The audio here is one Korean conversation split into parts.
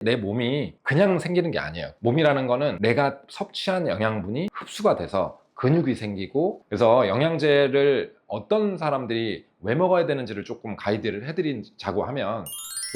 내 몸이 그냥 생기는 게 아니에요. 몸이라는 거는 내가 섭취한 영양분이 흡수가 돼서 근육이 생기고, 그래서 영양제를 어떤 사람들이 왜 먹어야 되는지를 조금 가이드를 해드리자고 하면,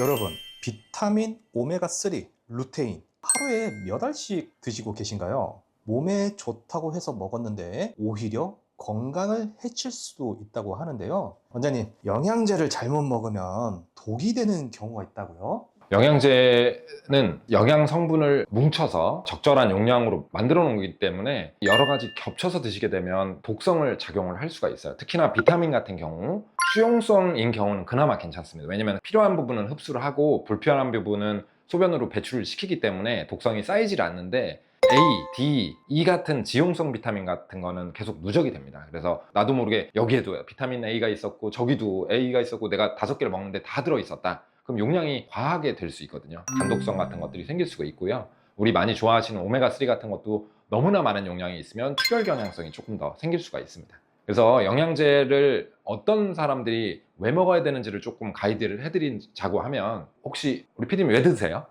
여러분, 비타민 오메가3, 루테인 하루에 몇 알씩 드시고 계신가요? 몸에 좋다고 해서 먹었는데 오히려 건강을 해칠 수도 있다고 하는데요. 원장님, 영양제를 잘못 먹으면 독이 되는 경우가 있다고요? 영양제는 영양 성분을 뭉쳐서 적절한 용량으로 만들어 놓은 거기 때문에 여러 가지 겹쳐서 드시게 되면 독성을 작용을 할 수가 있어요. 특히나 비타민 같은 경우, 수용성인 경우는 그나마 괜찮습니다. 왜냐면 필요한 부분은 흡수를 하고 불필요한 부분은 소변으로 배출을 시키기 때문에 독성이 쌓이질 않는데, A, D, E 같은 지용성 비타민 같은 거는 계속 누적이 됩니다. 그래서 나도 모르게 여기에도 비타민 A가 있었고 저기도 A가 있었고 내가 5개를 먹는데 다 들어있었다, 그럼 용량이 과하게 될 수 있거든요. 단독성 같은 것들이 생길 수가 있고요. 우리 많이 좋아하시는 오메가3 같은 것도 너무나 많은 용량이 있으면 출혈 경향성이 조금 더 생길 수가 있습니다. 그래서 영양제를 어떤 사람들이 왜 먹어야 되는지를 조금 가이드를 해드리자고 하면, 혹시 우리 PD님 왜 드세요?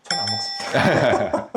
전 안 먹습니다.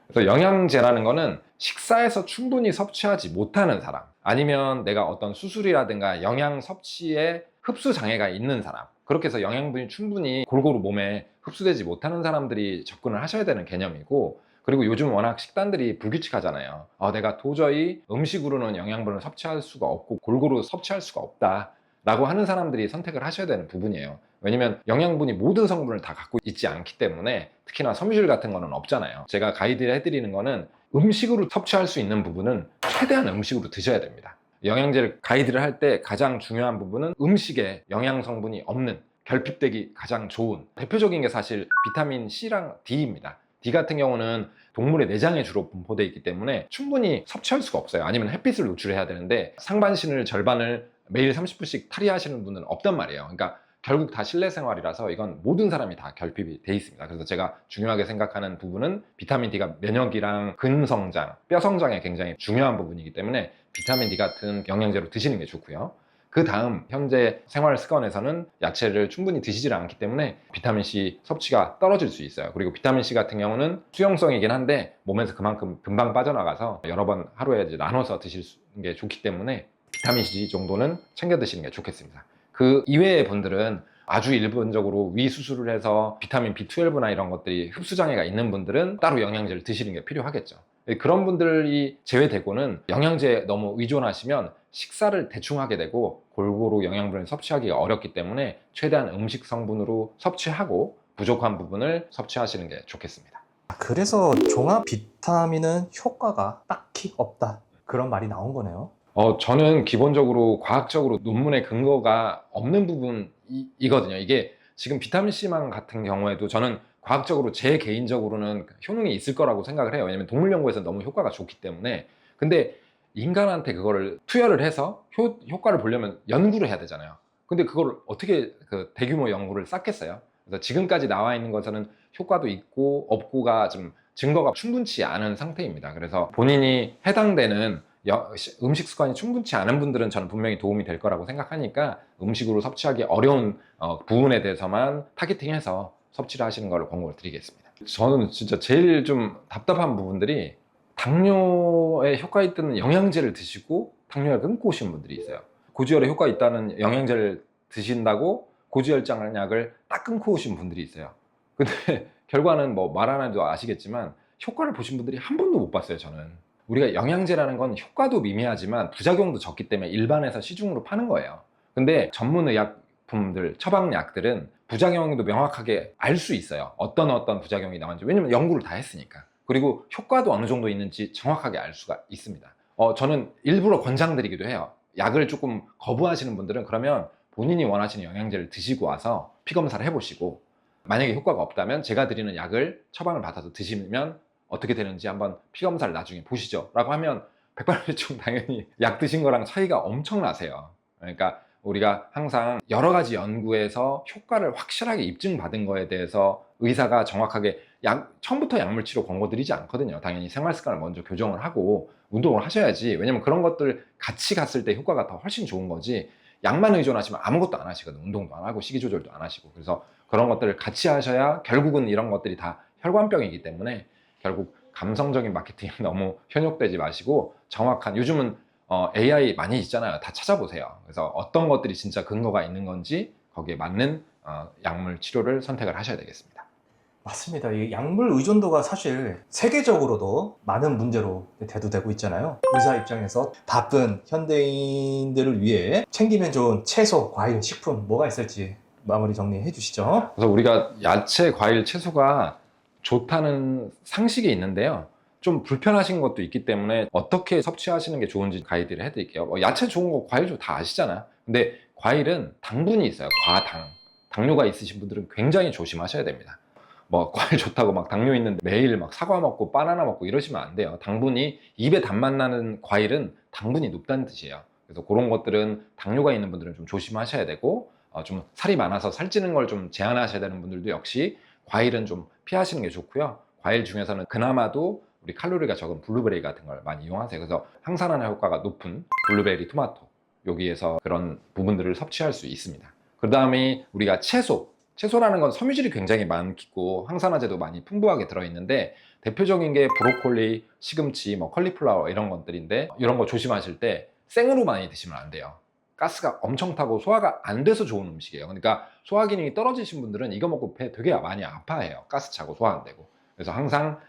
그래서 영양제라는 거는 식사에서 충분히 섭취하지 못하는 사람, 아니면 내가 어떤 수술이라든가 영양 섭취에 흡수 장애가 있는 사람, 그렇게 해서 영양분이 충분히 골고루 몸에 흡수되지 못하는 사람들이 접근을 하셔야 되는 개념이고, 그리고 요즘 워낙 식단들이 불규칙하잖아요. 내가 도저히 음식으로는 영양분을 섭취할 수가 없고 골고루 섭취할 수가 없다 라고 하는 사람들이 선택을 하셔야 되는 부분이에요. 왜냐면 영양분이 모든 성분을 다 갖고 있지 않기 때문에, 특히나 섬유질 같은 거는 없잖아요. 제가 가이드 해드리는 거는 음식으로 섭취할 수 있는 부분은 최대한 음식으로 드셔야 됩니다. 영양제를 가이드를 할 때 가장 중요한 부분은 음식에 영양 성분이 없는, 결핍되기 가장 좋은 대표적인 게 사실 비타민 C랑 D입니다. D 같은 경우는 동물의 내장에 주로 분포되어 있기 때문에 충분히 섭취할 수가 없어요. 아니면 햇빛을 노출해야 되는데 상반신을 절반을 매일 30분씩 탈의하시는 분은 없단 말이에요. 그러니까 결국 다 실내 생활이라서 이건 모든 사람이 다 결핍이 돼 있습니다. 그래서 제가 중요하게 생각하는 부분은 비타민 D가 면역이랑 근성장, 뼈 성장에 굉장히 중요한 부분이기 때문에 비타민 D 같은 영양제로 드시는 게 좋고요. 그 다음 현재 생활 습관에서는 야채를 충분히 드시질 않기 때문에 비타민C 섭취가 떨어질 수 있어요. 그리고 비타민C 같은 경우는 수용성이긴 한데 몸에서 그만큼 금방 빠져나가서 여러 번 하루에 이제 나눠서 드시는 게 좋기 때문에 비타민C 정도는 챙겨 드시는 게 좋겠습니다. 그 이외의 분들은 아주 일반적으로 위 수술을 해서 비타민 B12나 이런 것들이 흡수 장애가 있는 분들은 따로 영양제를 드시는 게 필요하겠죠. 그런 분들이 제외되고는 영양제에 너무 의존하시면 식사를 대충 하게 되고 골고루 영양분을 섭취하기가 어렵기 때문에 최대한 음식 성분으로 섭취하고 부족한 부분을 섭취하시는 게 좋겠습니다. 그래서 종합 비타민은 효과가 딱히 없다, 그런 말이 나온 거네요. 저는 기본적으로 과학적으로 논문의 근거가 없는 부분이거든요. 이게 지금 비타민C만 같은 경우에도 저는 과학적으로 제 개인적으로는 효능이 있을 거라고 생각을 해요. 왜냐면 동물 연구에서 너무 효과가 좋기 때문에. 근데 인간한테 그거를 투여를 해서 효과를 보려면 연구를 해야 되잖아요. 근데 그걸 어떻게 그 대규모 연구를 쌓겠어요? 그래서 지금까지 나와 있는 것은 효과도 있고 없고가 좀 증거가 충분치 않은 상태입니다. 그래서 본인이 해당되는 음식 습관이 충분치 않은 분들은 저는 분명히 도움이 될 거라고 생각하니까 음식으로 섭취하기 어려운 부분에 대해서만 타겟팅해서 섭취를 하시는 걸 권고를 드리겠습니다. 저는 진짜 제일 좀 답답한 부분들이 당뇨에 효과 있다는 영양제를 드시고 당뇨를 끊고 오신 분들이 있어요. 고지혈에 효과 있다는 영양제를 드신다고 고지혈장 약을 딱 끊고 오신 분들이 있어요. 근데 결과는 뭐 말 안 해도 아시겠지만 효과를 보신 분들이 한 번도 못 봤어요. 저는 우리가 영양제라는 건 효과도 미미하지만 부작용도 적기 때문에 일반에서 시중으로 파는 거예요. 근데 전문 의약품들, 처방약들은 부작용도 명확하게 알 수 있어요. 어떤 부작용이 나오는지. 왜냐면 연구를 다 했으니까. 그리고 효과도 어느 정도 있는지 정확하게 알 수가 있습니다. 저는 일부러 권장드리기도 해요. 약을 조금 거부하시는 분들은 그러면 본인이 원하시는 영양제를 드시고 와서 피검사를 해보시고, 만약에 효과가 없다면 제가 드리는 약을 처방을 받아서 드시면 어떻게 되는지 한번 피검사를 나중에 보시죠 라고 하면 백발백중 당연히 약 드신 거랑 차이가 엄청나세요. 그러니까 우리가 항상 여러 가지 연구에서 효과를 확실하게 입증받은 거에 대해서 의사가 정확하게 처음부터 약물 치료 권고 드리지 않거든요. 당연히 생활 습관을 먼저 교정을 하고 운동을 하셔야지. 왜냐면 그런 것들 같이 갔을 때 효과가 더 훨씬 좋은 거지, 약만 의존하시면 아무것도 안 하시거든요. 운동도 안 하고 식이 조절도 안 하시고. 그래서 그런 것들을 같이 하셔야 결국은 이런 것들이 다 혈관병이기 때문에 결국 감성적인 마케팅에 너무 현혹되지 마시고 정확한 요즘은 AI 많이 있잖아요. 다 찾아보세요. 그래서 어떤 것들이 진짜 근거가 있는 건지 거기에 맞는 약물 치료를 선택을 하셔야 되겠습니다. 맞습니다. 이 약물 의존도가 사실 세계적으로도 많은 문제로 대두되고 있잖아요. 의사 입장에서 바쁜 현대인들을 위해 챙기면 좋은 채소, 과일, 식품 뭐가 있을지 마무리 정리해 주시죠. 그래서 우리가 야채, 과일, 채소가 좋다는 상식이 있는데요. 좀 불편하신 것도 있기 때문에 어떻게 섭취하시는 게 좋은지 가이드를 해드릴게요. 야채 좋은 거, 과일 좋은 거 다 아시잖아요. 근데 과일은 당분이 있어요. 과당. 당뇨가 있으신 분들은 굉장히 조심하셔야 됩니다. 과일 좋다고 막 당뇨 있는데 매일 막 사과 먹고 바나나 먹고 이러시면 안 돼요. 당분이 입에 단맛 나는 과일은 당분이 높다는 뜻이에요. 그래서 그런 것들은 당뇨가 있는 분들은 좀 조심하셔야 되고 좀 살이 많아서 살찌는 걸 좀 제한하셔야 되는 분들도 역시 과일은 좀 피하시는 게 좋고요. 과일 중에서는 그나마도 우리 칼로리가 적은 블루베리 같은 걸 많이 이용하세요. 그래서 항산화나 효과가 높은 블루베리, 토마토 여기에서 그런 부분들을 섭취할 수 있습니다. 그 다음에 우리가 채소라는 건 섬유질이 굉장히 많고 항산화제도 많이 풍부하게 들어있는데 대표적인 게 브로콜리, 시금치, 컬리플라워 이런 것들인데 이런 거 조심하실 때 생으로 많이 드시면 안 돼요. 가스가 엄청 타고 소화가 안 돼서 좋은 음식이에요. 그러니까 소화 기능이 떨어지신 분들은 이거 먹고 배 되게 많이 아파해요. 가스 차고 소화 안 되고. 그래서 항상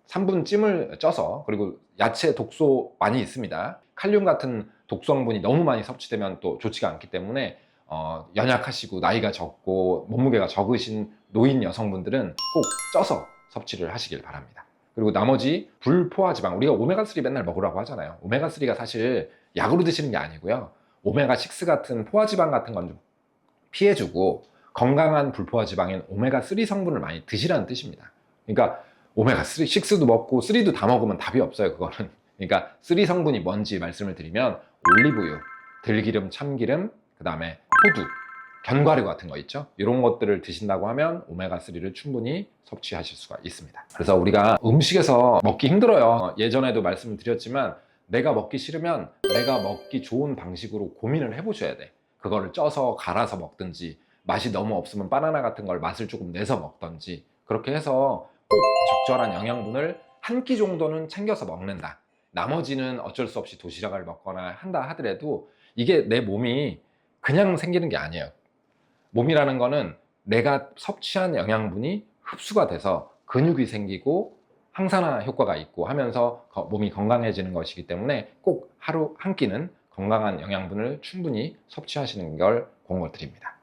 3분찜을 쪄서, 그리고 야채 독소 많이 있습니다. 칼륨 같은 독성분이 너무 많이 섭취되면 또 좋지가 않기 때문에 연약하시고 나이가 적고 몸무게가 적으신 노인 여성분들은 꼭 쪄서 섭취를 하시길 바랍니다. 그리고 나머지 불포화지방, 우리가 오메가3 맨날 먹으라고 하잖아요. 오메가3가 사실 약으로 드시는 게 아니고요. 오메가6 같은 포화지방 같은 건 좀 피해주고 건강한 불포화지방인 오메가3 성분을 많이 드시라는 뜻입니다. 그러니까 오메가3, 6도 먹고 3도 다 먹으면 답이 없어요, 그거는. 그러니까 3 성분이 뭔지 말씀을 드리면 올리브유, 들기름, 참기름, 그 다음에 호두, 견과류 같은 거 있죠. 이런 것들을 드신다고 하면 오메가3를 충분히 섭취하실 수가 있습니다. 그래서 우리가 음식에서 먹기 힘들어요. 예전에도 말씀을 드렸지만 내가 먹기 싫으면 내가 먹기 좋은 방식으로 고민을 해보셔야 돼. 그거를 쪄서 갈아서 먹든지, 맛이 너무 없으면 바나나 같은 걸 맛을 조금 내서 먹든지, 그렇게 해서 꼭 적절한 영양분을 한 끼 정도는 챙겨서 먹는다. 나머지는 어쩔 수 없이 도시락을 먹거나 한다 하더라도 이게 내 몸이 그냥 생기는 게 아니에요. 몸이라는 거는 내가 섭취한 영양분이 흡수가 돼서 근육이 생기고 항산화 효과가 있고 하면서 몸이 건강해지는 것이기 때문에 꼭 하루 한 끼는 건강한 영양분을 충분히 섭취하시는 걸 권고드립니다.